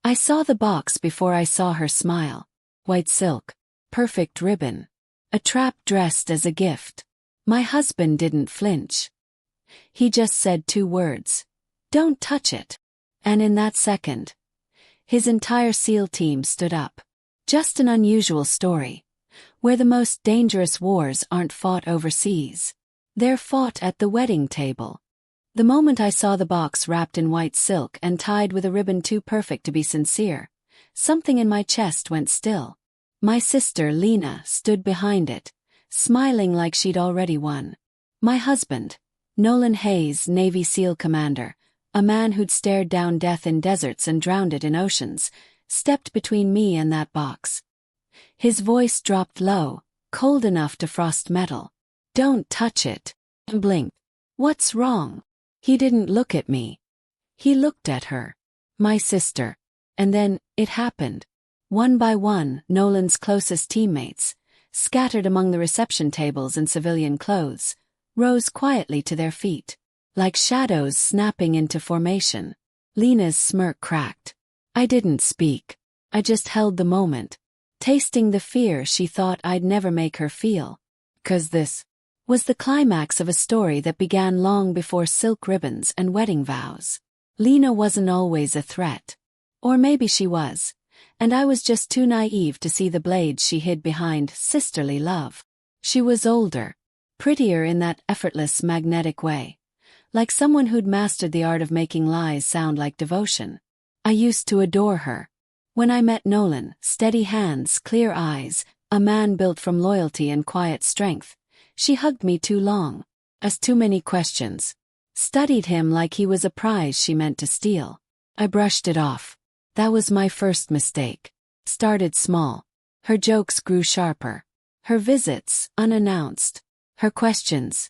I saw the box before I saw her smile. White silk. Perfect ribbon. A trap dressed as a gift. My husband didn't flinch. He just said 2 words. Don't touch it. And in that second, his entire SEAL team stood up. Just an unusual story, where the most dangerous wars aren't fought overseas. They're fought at the wedding table. The moment I saw the box wrapped in white silk and tied with a ribbon too perfect to be sincere, something in my chest went still. My sister, Lena, stood behind it, smiling like she'd already won. My husband, Nolan Hayes, Navy SEAL commander, a man who'd stared down death in deserts and drowned it in oceans, stepped between me and that box. His voice dropped low, cold enough to frost metal. Don't touch it. And blinked. What's wrong? He didn't look at me. He looked at her. My sister. And then, it happened. One by one, Nolan's closest teammates, scattered among the reception tables in civilian clothes, rose quietly to their feet, like shadows snapping into formation. Lena's smirk cracked. I didn't speak. I just held the moment, tasting the fear she thought I'd never make her feel. 'Cause this was the climax of a story that began long before silk ribbons and wedding vows. Lena wasn't always a threat. Or maybe she was, and I was just too naive to see the blades she hid behind sisterly love. She was older, prettier in that effortless magnetic way, like someone who'd mastered the art of making lies sound like devotion. I used to adore her. When I met Nolan, steady hands, clear eyes, a man built from loyalty and quiet strength, she hugged me too long, asked too many questions, studied him like he was a prize she meant to steal. I brushed it off. That was my first mistake. Started small. Her jokes grew sharper. Her visits, unannounced. Her questions,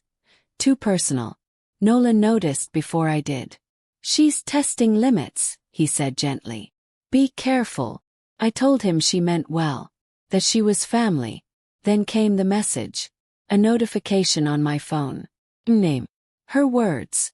too personal. Nolan noticed before I did. She's testing limits, he said gently. Be careful. I told him she meant well, that she was family. Then came the message. A notification on my phone. Name. Her words.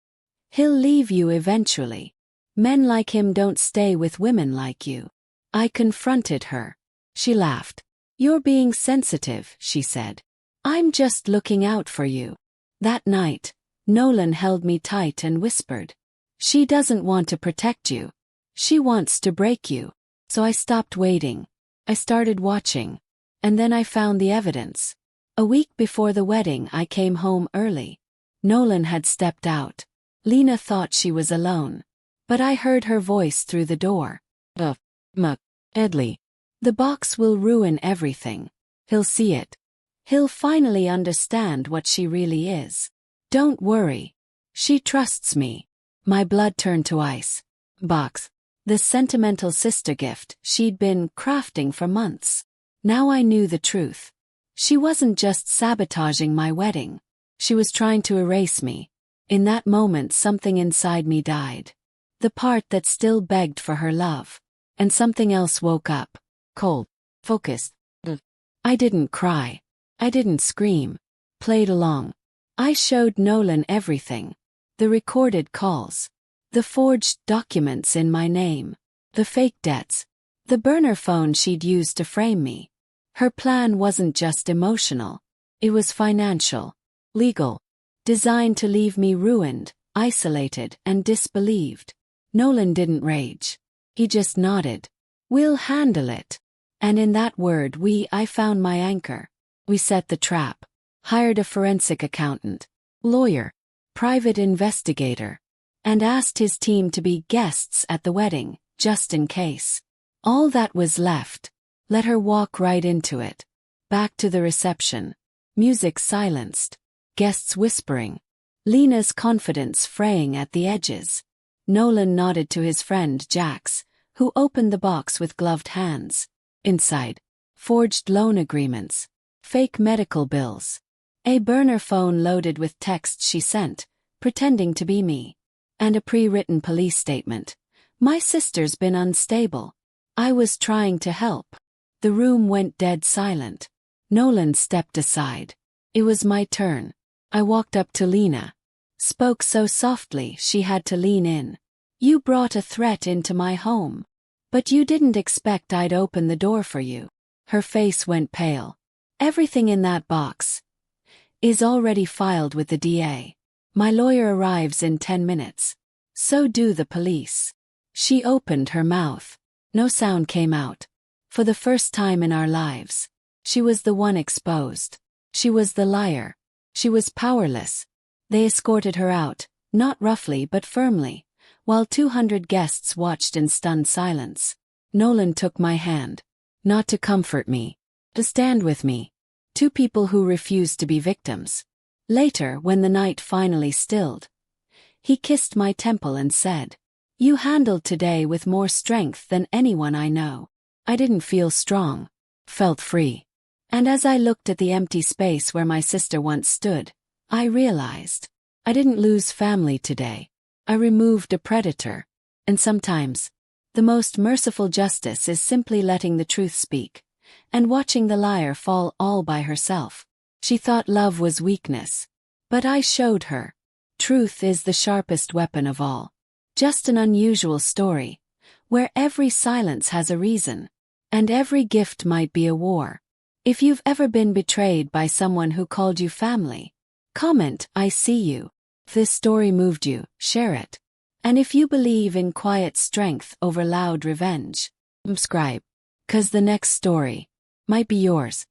He'll leave you eventually. Men like him don't stay with women like you. I confronted her. She laughed. You're being sensitive, she said. I'm just looking out for you. That night, Nolan held me tight and whispered. She doesn't want to protect you. She wants to break you. So I stopped waiting. I started watching. And then I found the evidence. A week before the wedding, I came home early. Nolan had stepped out. Lena thought she was alone. But I heard her voice through the door. Edley. The box will ruin everything. He'll see it. He'll finally understand what she really is. Don't worry. She trusts me. My blood turned to ice. Box. The sentimental sister gift she'd been crafting for months. Now I knew the truth. She wasn't just sabotaging my wedding. She was trying to erase me. In that moment, something inside me died. The part that still begged for her love. And something else woke up. Cold. Focused. I didn't cry. I didn't scream. Played along. I showed Nolan everything. The recorded calls. The forged documents in my name. The fake debts. The burner phone she'd used to frame me. Her plan wasn't just emotional. It was financial. Legal. Designed to leave me ruined, isolated, and disbelieved. Nolan didn't rage. He just nodded. We'll handle it. And in that word I found my anchor. We set the trap. Hired a forensic accountant, lawyer, private investigator, and asked his team to be guests at the wedding, just in case. All that was left. Let her walk right into it. Back to the reception. Music silenced. Guests whispering. Lena's confidence fraying at the edges. Nolan nodded to his friend Jax, who opened the box with gloved hands. Inside, forged loan agreements, fake medical bills, a burner phone loaded with texts she sent, pretending to be me, and a pre-written police statement. My sister's been unstable. I was trying to help. The room went dead silent. Nolan stepped aside. It was my turn. I walked up to Lena. Spoke so softly she had to lean in. You brought a threat into my home. But you didn't expect I'd open the door for you. Her face went pale. Everything in that box is already filed with the DA. My lawyer arrives in 10 minutes. So do the police. She opened her mouth. No sound came out. For the first time in our lives, she was the one exposed. She was the liar. She was powerless. They escorted her out, not roughly but firmly, while 200 guests watched in stunned silence. Nolan took my hand. Not to comfort me, to stand with me. Two people who refused to be victims. Later, when the night finally stilled, he kissed my temple and said, "You handled today with more strength than anyone I know." I didn't feel strong, felt free. And as I looked at the empty space where my sister once stood, I realized I didn't lose family today. I removed a predator. And sometimes, the most merciful justice is simply letting the truth speak, and watching the liar fall all by herself. She thought love was weakness. But I showed her. Truth is the sharpest weapon of all. Just an unusual story, where every silence has a reason, and every gift might be a war. If you've ever been betrayed by someone who called you family, comment, "I see you." If this story moved you, share it. And if you believe in quiet strength over loud revenge, subscribe. 'Cause the next story might be yours.